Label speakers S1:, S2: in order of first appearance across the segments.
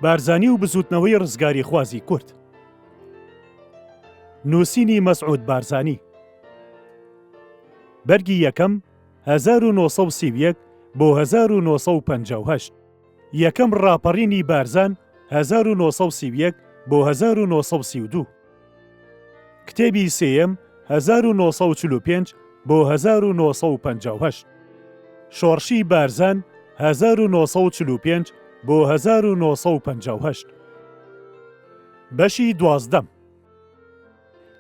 S1: بارزانی و بزوتنەوەی ڕزگاری خوازی کورد. نووسینی مەسعود بارزانی. بەرگی یەکەم 1931 بۆ 1958. یەکەم ڕاپەڕینی بارزان 1931 بۆ 1932. کتێبی سێیەم 1945 بۆ 1958. شۆڕشی بارزان 1945 بۆ 1958. بەشی دوازدەم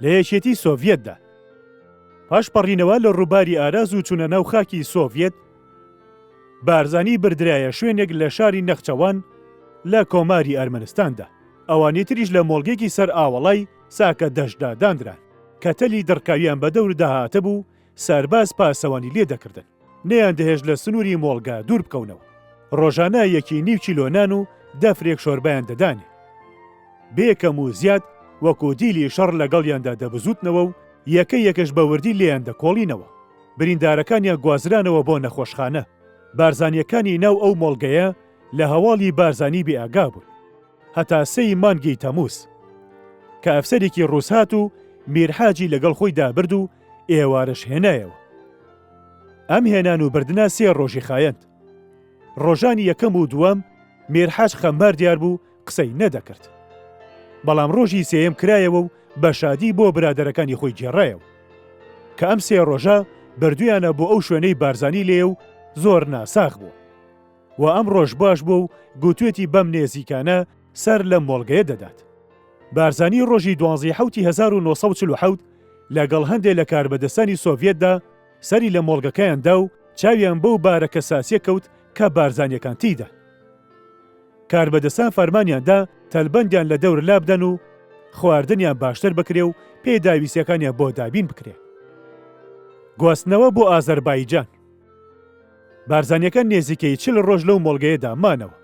S1: لە یەکێتی سۆڤیەتدا. پاش پەڕینەوە لە ڕووباری ئاراز و چوونە ناو خاکی سۆڤیەت، بارزانی بردرایە شوێنێک لە شاری نەخچەوان لە کۆماری ئەرمەنستاندا. ئەوانی تریش لە مۆڵگێکی سەر ئاوەڵای ساکە دەشدا دانران کە تەلی دڕکاویان بە دەور داهاتە بوو، سەرباز پاسەوانی لێ دەکردن. نەیان دەهێش لە سنووری مۆڵگا دوور بکەونەوە. ڕۆژانە 1.5 کیلۆ نان و 10 فرێک شۆربەیان دەدانێ. بێکەم و زیاد وەکو دیلی شەڕ لەگەڵیاندا دەبزوتنەوە و یەکەش بە وردی لێیان دەکۆڵینەوە. بریندارەکانیان گوازرانەوە بۆ نەخۆشخانە. بارزانیەکانی ناو ئەو مۆڵگەیە لە هەواڵی بارزانی بێئاگا بوون هەتا 3 مانگی تەمووس کە ئەفسەرێکی ڕووس هات و میرحاجی لەگەڵ خۆی دابرد و ئێوارش هێنایەوە. ئەم هێنان و بردنا 3 ڕۆژی خایەند. ڕۆژانی یەکەم و دووەم میرحاج خەمبار دیار بوو، قسەی نەدەکرد. بەڵام ڕۆژی سێیەم کرایەوە و بە شادی بۆ برادەرەکانی خۆی گێڕایەوە کە ئەم 3 ڕۆژە بردویانە بۆ ئەو شوێنەی بارزانی لێ و زۆر ناساخ بوو. و ئەم ڕۆژ باش بوو و گوتوێتی بەم نێزیکانە سەر لە مۆڵگەیە دەدات. بارزانی ڕۆژی 12/1947 لەگەڵ هەندێک لە کاربەدەستانی سۆڤیەتدا سەری لە مۆڵگەکەیاندا و چاویان بەو بارەکە ساسیە کەوت کە بارزانیەکان تیدا. کاربەدەستان فەرمانیاندا تەلبەندیان لە دەور لابدەن و خواردنیان باشتر بکرێ و پێداویستیەکانیان بۆ دابین بکرێ. گواستنەوە بۆ ئازەربایجان. بارزانیەکان نێزیکەی 40 ڕۆژ لەو مۆڵگەیەدا مانەوە.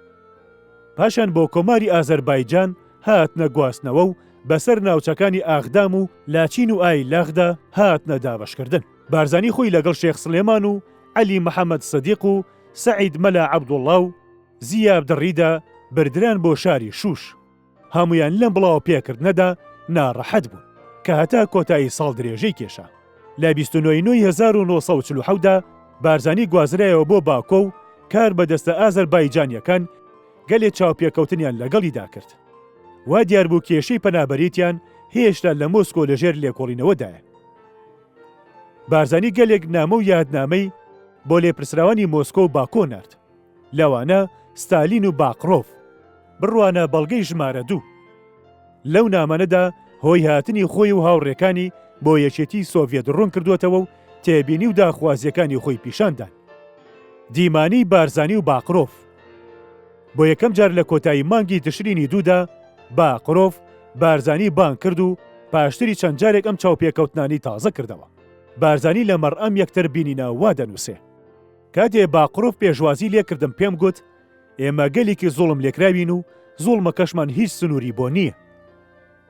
S1: پاشان بۆ کۆماری ئازەربایجان هاتنە گواستنەوە و بەسەر ناوچەکانی ئاغدام و لاچین و ئایلاغدا هاتنە دابەشکردن. بارزانی خۆی لەگەڵ شێخ سلێمان و عەلی محەممەد سەدیق و سەعید مەلا عەبدوڵڵا و زییا عەبدڕیدا بردران بۆ شاری شوش. هەمویان لەم بڵاو پێکردنەدا ناڕەحەت بوون کە هەتا کۆتایی ساڵ درێژەی کێشا. لە 29/1947دا بارزانی گوازرایەوە بۆ باکۆ و کار بەدەستە ئازەربایجانیەکان گەلێ چاوپێکەوتنیان لەگەڵیدا کرد. وا دیار بوو کێشەی پەنابەریتیان هێشتا لە مۆسکۆ لەژێر لێکۆڵینەوەدایە. بارزانی گەلێک نامە و یادنامەی بۆ لێپرسراوانی مۆسکۆ و باکۆ نارد. لەوانە ستالین و باقرۆف بڕوانە بەڵگەی ژمارە 2. لەو نامانەدا هۆی هاتنی خۆی و هاوڕێکانی بۆ یەکێتی سۆڤیەت ڕوون کردوێتەوە و تێبینی و داخوازیەکانی خۆی پیشاندان. دیمانی بارزانی و باقرۆف. بۆ یەکەم جار لە کۆتایی مانگی تشرینی 2دا باقرۆف بارزانی بان کرد و پاشتری چەند جارێک ئەم چاوپێکەوتنانی تازە کردەوە. بارزانی لە مەڕئەم یەکتر بینینە وا دەنووسێ. کاتێ باقرۆف پێشوازی لێکردم پێم گوت ئێمە گەلێکی زوڵم لێکراوین و زوڵمەکەشمان هیچ سنووری بۆ نییە.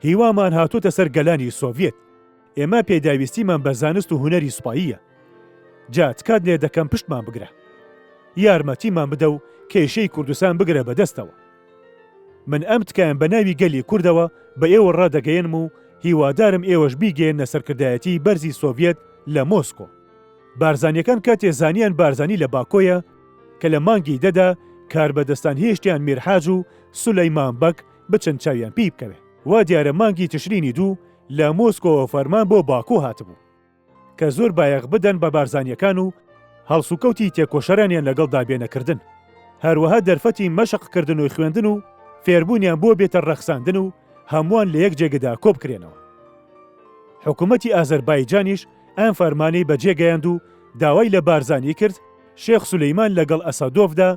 S1: هیوامان هاتوۆتە سەر گەلانی سۆڤیەت. ئێمە پێداویستیمان بە زانست و هونەری سوپاییە. جات کات لێ دەکەم پشتمان بگرە. یارمەتیمان بدە و کێشەی کوردستان بگرە بەدەستەوە. من ئەم تکایان بە ناوی گەلی کوردەوە بە ئێوە ڕادەگەیەنم و هیوادارم ئێوەش بیگەێنە سەرکردایەتی بەرزی سۆڤیەت لە مۆسکۆ. بارزانیەکان کاتێ زانیان بارزانی لە باکۆیە کە لە مانگی دەدا کاربەدەستان هێشتیان میرحاج و سولەیمان بەک بچن چاویان پێی بکەوێ. وا دیارە مانگی تشرینی 2 لە مۆسکۆوە فەرمان بۆ باکۆ هاتبوو کە زۆر بایەغ بدەن بە بارزانیەکان و هەڵسوکەوتی تێکۆشەرانیان لەگەڵ دابێنەکردن. هەروەها دەرفەتی مەشقکردن و خوێندن و فێربوونیان بۆ بێتە ڕەخساندن و هەمووان لە یەک جێگەدا کۆبکرێنەوە. حکوومەتی ئازەربایجانیش ئەم فەرمانەی بەجێگەیاند و داوای لە بارزانی کرد شێخ سولەیمان لەگەڵ ئەسەدۆفدا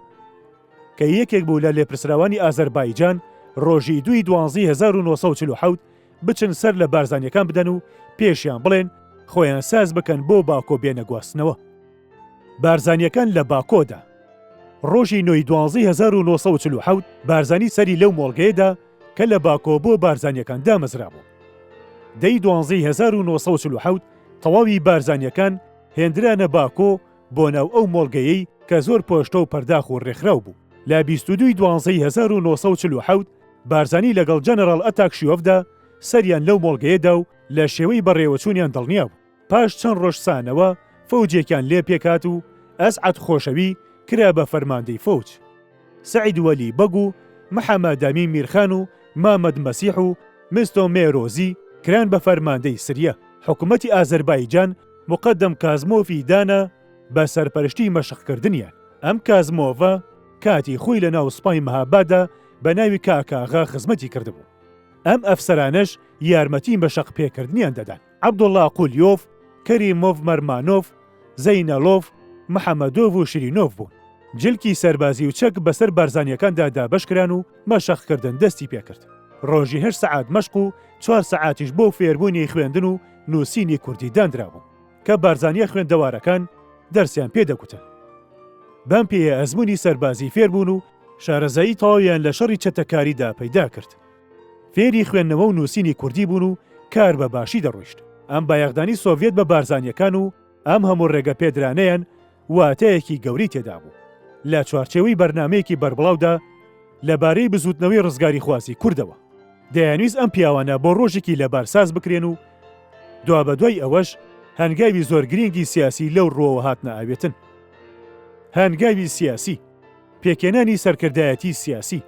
S1: کە یەکێک بوو لە لێپرسراوانی ئازەربایجان ڕۆژی 2/12/1947 بچن سەر لە بارزانیەکان بدەن و پێشیان بڵێن خۆیان ساز بکەن بۆ باکۆ بێنە گواستنەوە. بارزانیەکان لە باکۆدا ڕۆژی 9/12/1947 بارزانی سەری لەو مۆڵگەیەدا کە لە باکۆ بۆ بارزانیەکان دامەزرا بوو. 12/12/1947 تەواوی بارزانیەکان هێندرانە باکۆ بۆ ناو ئەو مۆڵگەیەی کە زۆر پۆشتە و پەرداخ و ڕێکخراو بوو. لە 22/12/1947 بارزانی لەگەڵ جەنەڕاڵ ئەتاکشیۆفدا سەریان لەو مۆڵگەیەدا و لە شێوەی بەڕێوەچوونیان دڵنیا بوو. پاش چەند ڕۆژ سانەوە فەوجێکیان لێ پێکات و ئەسعەد خۆشەوی کرا بە فەرماندەی فەوج. سەعید وەلی بەگ و محەممەد ئەمین میرخان و مامەد مەسیح و مستۆ مێرۆزی کران بە فەرماندەی سریە. حکوومەتی ئازەربایجان مقدم کازمۆفی دانا بە سەرپەرشتی مەشقکردنیان. ئەم کازمۆڤە کاتی خۆی لە ناو سوپای مەهابادە بە ناوی کاکاغا خزمەتی کردبوو. ئەم ئەفسەرانەش یارمەتی مەشق پێکردنیان دەدان. عەبدوڵڵا قولیۆف، کەریمۆڤ مەرمانۆڤ، زەینەلۆڤ، محەممەدۆڤ و شیرینۆڤ بوون. جلکی سەربازی و چەک بەسەر بارزانیەکاندا دابەشکران و مەشقکردن دەستی پێکرد. ڕۆژی 8 سەعات مەشق و 4 سەعاتیش بۆ فێربوونی خوێندن و نووسینی کوردی دانرابوو کە بارزانیە خوێندەوارەکان دەرسیان پێدەکوتن. بەم پێیە ئەزمموی سەربازی فێربوون و شارەزایی تەواویان لە شەڕی چەتەکاریدا پەیدا کرد. فێری خوێندنەوە و نووسینی کوردی بوون و کار بە باشی دەڕۆیشت. ئەم بایەخدانی سۆڤێت بە بارزانیەکان و ئەم هەموو ڕێگە پێدرانەیان واتەیەکی گەوری تێدا بوو. لە چوارچێوەی بەرنمەیەکی بەربڵاودا لەبارەی بزوتنەوەی ڕزگاری خوازی کوردەوە. دەیانویست ئەم پیاوانە بۆ ڕۆژێکی لەبارساز بکرێن و دوا بەدوای ئەوەش هەنگاوی زۆر گرنگی سیاسی لەو ڕۆوە هاتنە ئاوێتن. هەنگاوی سیاسی، پێکێنانی سەرکردایەتی سیاسی.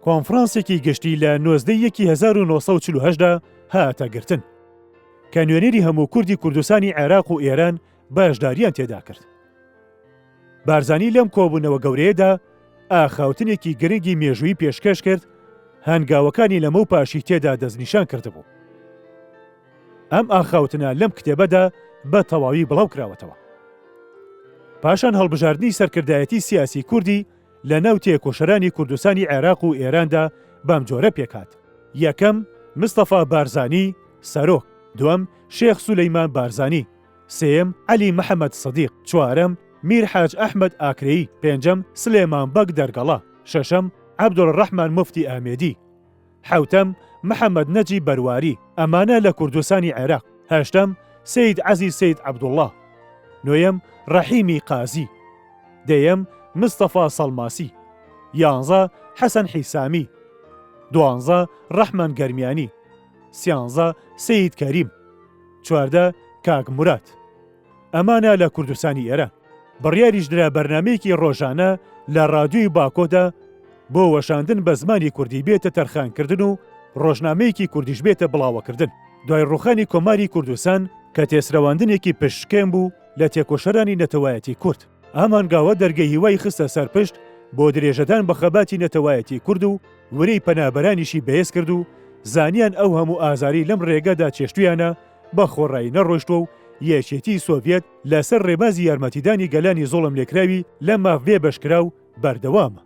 S1: کۆنفرانسێکی گشتی لە 1948دا هاتە گرتن کە نوێنەری هەموو کوردی کوردستانی عێراق و ئێران باشداریان تێدا کرد. بارزانی لەم کۆبوونەوە گەورەیەدا ئاخاوتنێکی گرنگی مێژووی پێشکەش کرد، هەنگاوەکانی لەمە و پاشی تێدا دەستنیشان کردبوو. ئەم ئاخاوتنە لەم کتێبەدا بە تەواوی بڵاو کراوەتەوە. پاشان هەڵبژاردنی سەرکردایەتی سیاسی کوردی لە ناو تێکۆشەرانی کوردستانی عێراق و ئێراندا بەم جۆرە پێکات. یەکەم مستەفا بارزانی سەرۆک، دووەم شێخ سولەیمان بارزانی، سێم عەلی محەممەد سەدیق، چوارەم میر حاج ئەحمەد ئاکرەیی، پێنجەم سلێمان بەگ دەرگەڵا، شەشەم عەبدوڵڕەحمان موفتی ئامێدی، حەوتەم محەممەد نەجی بەرواری، ئەمانە لە کوردستانی عێراق، هەشتەم سەید عەزیز سەید عەبدوڵڵا، نۆیەم ڕەحیمی قازی، دەیەم مستەفا سەڵماسی، یانزە حەسەن حیسامی، دوانزە ڕەحمان گەرمیانی، سیانزە سەید کەریم، چواردە کاک مورات. ئەمانە لە کوردستانی ئێران. بڕیاریش درا بەرنمەیەکی ڕۆژانە لە ڕادیۆی باکۆدا بۆ وەشاندن بە زمانی کوردی بێتە تەرخانکردن و ڕۆژنامەیەکی کوردیش بێتە بڵاوەکردن. دوای ڕوخانی کۆماری کوردستان کە تێسرەواندنێکی پشتکێن بوو لە تێکۆشەرانی نەتەوایەتی کورد. ئامانگاوە دەرگەی هیوای خستە سەرپشت بۆ درێژەدان بە خەباتی نەتەوایەتی کورد و وەرەی پەنابەرانیشی بەهێز کرد و زانیان ئەو هەموو ئازاری لەم ڕێگەدا چێشتویانە بە خۆڕایی نەڕۆیشتوە و یەکێتی سۆڤێت لەسەر ڕێبازی یارمەتیدانی گەلانی زۆڵم لێکراوی لە مافێ بەشکرا و بەردەوامە.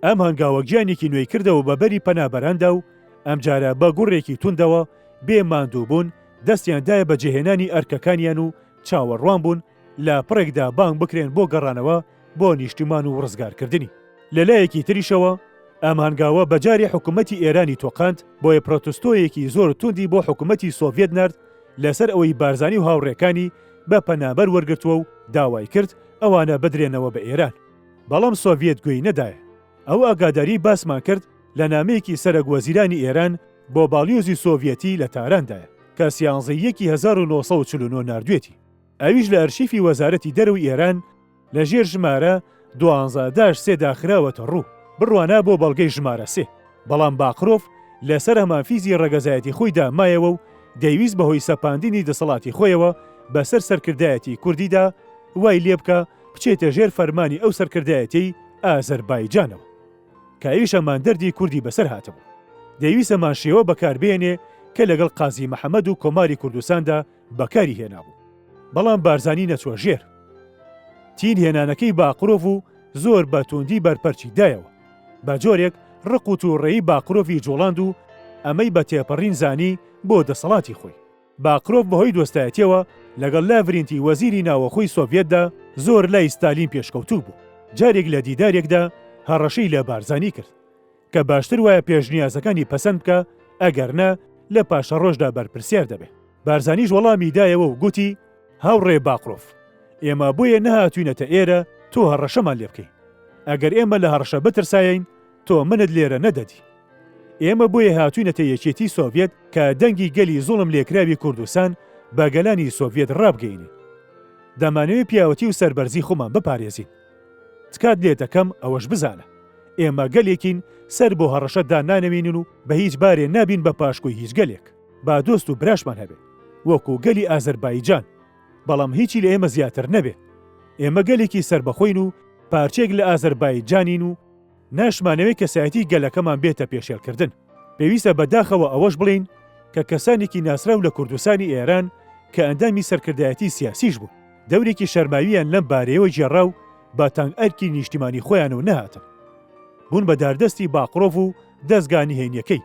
S1: ئەم هەنگاوە گیانێکی نوێی کردەوە بەبەری پەنابەراندا و ئەم جارە بە گوڕێکی توندەوە بێ ماندوو بوون دەستیاندایە بە جێهێنانی ئەرکەکانیان و چاوەڕوان بوون لە پڕێکدا بانگ بکرێن بۆ گەڕانەوە بۆ نیشتیمان و ڕزگارکردنی. لەلایەکی تریشەوە ئەم هەنگاوە بەجاری حکوومەتی ئێرانی تۆقاند بۆیە پرۆتستۆیەکی زۆر توندی بۆ حکوومەتی سۆڤێت نرد لەسەر ئەوەی بارزانی و هاوڕێکانی بە پەنابەر وەرگرتووە و داوای کرد ئەوانە بدرێنەوە بە ئێران. بەڵام سۆڤێت گوێی نەدایە. ئەو ئاگاداری باسمان کرد لە نامەیەکی سەرۆک وەزیرانی ئێران بۆ باڵیۆزی سۆڤێتی لە تارandایە کە 1949 ناردوێتی. ئەویش لە ئەرشیفی وەزارەتی دەرەوەی ئێران لە ژێر ژمارە 12-3 داخراوەتە ڕوو بڕوانە بۆ بەڵگەی ژمارە 3. بەڵام باقرۆف لەسەر هەمافیزی ڕەگەزایەتی خۆیدا مایەوە و دەیویست بەهۆی سەپاندنی دەسەڵاتی خۆیەوە بەسەر سەرکردایەتی کوردیدا وای لێ بکە بچێتە ژێر فەرمانی ئەو سەرکردایەتی ئازەربایجانەوە کە ئەویش ئەماندەردی کوردی بەسەر هاتەبوو. دەیویست ئەمان شێوە بەکاربێنێ کە لەگەڵ قازی محەممەد و کۆماری کوردستاندا بەکاری هێنابوو. بەڵام بارزانی نەچوە ژێر. تین هێنانەکەی باقرۆڤ و زۆر بەتوندی بەرپەرچی دایەوە. بە جۆرێک ڕق و تووڕێی باقرۆڤی جوڵاند و ئەمەی بە تێپەڕین زانی بۆ دەسەڵاتی خۆی. باقرۆڤ بەهۆی دۆستایەتیەوە لەگەڵ لاڤرینتی وەزیری ناوەخۆی سۆڤێتدا زۆر لای ستالین پێشکەوتوو بوو. جارێک لە دیدارێکدا هەڕەشەی لە بارزانی کرد کە باشتر وایە پێشنیازەکانی پەسەند بکە ئەگەرنە لە پاشە ڕۆژدا بەرپرسیار دەبێت. بارزانیش وەڵامی دایەوە و گوتی هاوڕێ باقرۆڤ، ئێمە بۆیە نەهاتوینەتە ئێرە تۆ هەڕەشەمان لێ بکەی. ئەگەر ئێمە لە هەڕەشە بترساین تۆ منت لێرە نەدەدی. ئێمە بۆیە هاتوینەتە یەکێتی سۆڤێت کە دەنگی گەلی زوڵم لێکراوی کوردستان بە گەلانی سۆڤێت ڕابگەینی. دەمانەوێت پیاوەتی و سەربەرزی خۆمان بپارێزین. تکات لێ دەکەم ئەوەش بزانە ئێمە گەلێکین سەر بۆ هەڕەشەتدا نانەوێنن و بە هیچ بارێ نابین بە پاشکۆی هیچ گەلێک. با دۆست و براشمان هەبێ وەکو گەلی ئازەربایجان، بەڵام هیچی لە ئێمە زیاتر نەبێ. ئێمە گەلێکی سربەخۆین و پارچێک لە ئازەربایجانین و ناشمانەوەی کەسایەتی گەلەکەمان بێتە پێشێلکردن. پێویستە بەداخەوە ئەوەش بڵین کە کەسانێکی ناسراو لە کوردستانی ئێران کە ئەندامی سەرکردایەتی سیاسیش بوو دەورێکی شەرماویان لەم بارەیەوە جێڕاو بە تەنگ ئەرکی نیشتیمانی خۆیان و نەهاتن. بوون بە داردەستی باقرۆڤ و دەستگانی هێنیەکەی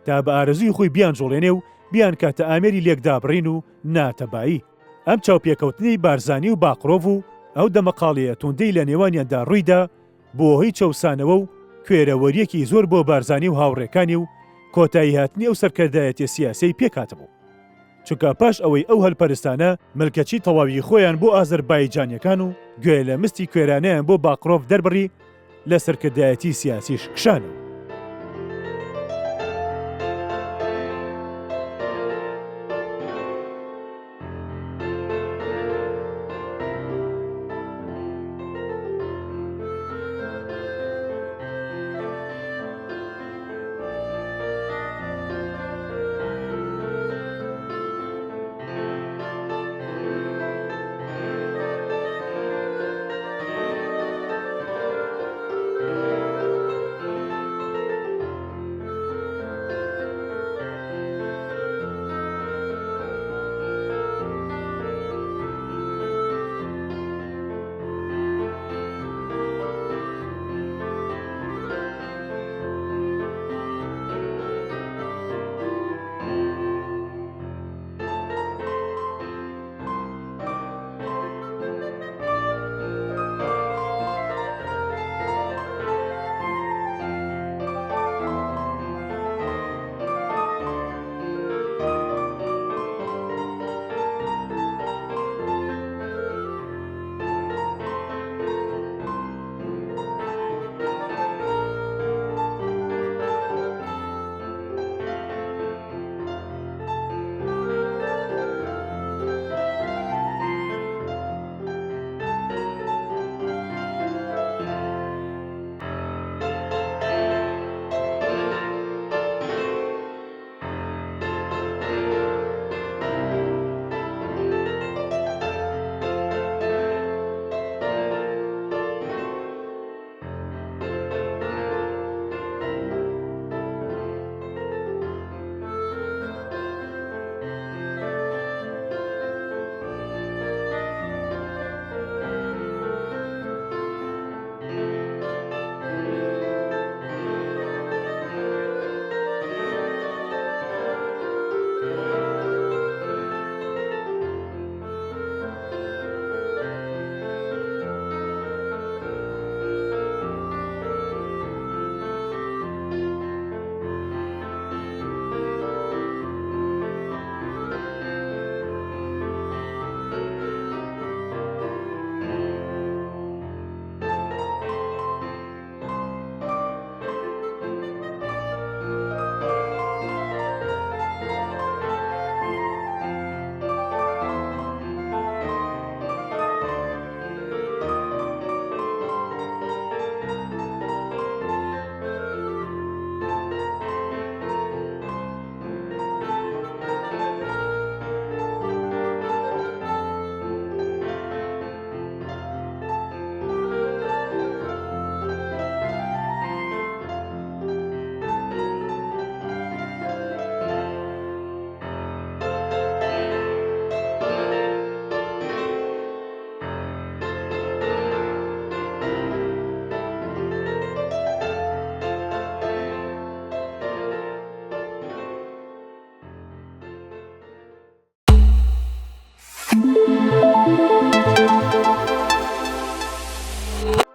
S1: تا بە ئارەزوی خۆی بیان جوڵێنێ و بیان کاتە ئامێری لێکدابڕین و ناتەبایی. ئەم چاوپێکەوتنی بارزانی و باقرۆڤ و ئەو دەمەقاڵەیە توندەی لە نێوانیاندا ڕوویدا بۆ هۆی چەوسانەوە و کوێرەوەریەکی زۆر بۆ بارزانی و هاوڕێکانی و کۆتایی هاتنی ئەو سەرکردایەتی سیاسی پێکاتبوو. چونکە پاش ئەوەی ئەو هەلپەرستانە ملکەچی تەواوی خۆیان بۆ ئازەربایجانیەکان و گوێ لە مستی کوێرانەیان بۆ باقرۆڤ دەربڕی لە سەرکردایەتی سیاسیش کشانەوە.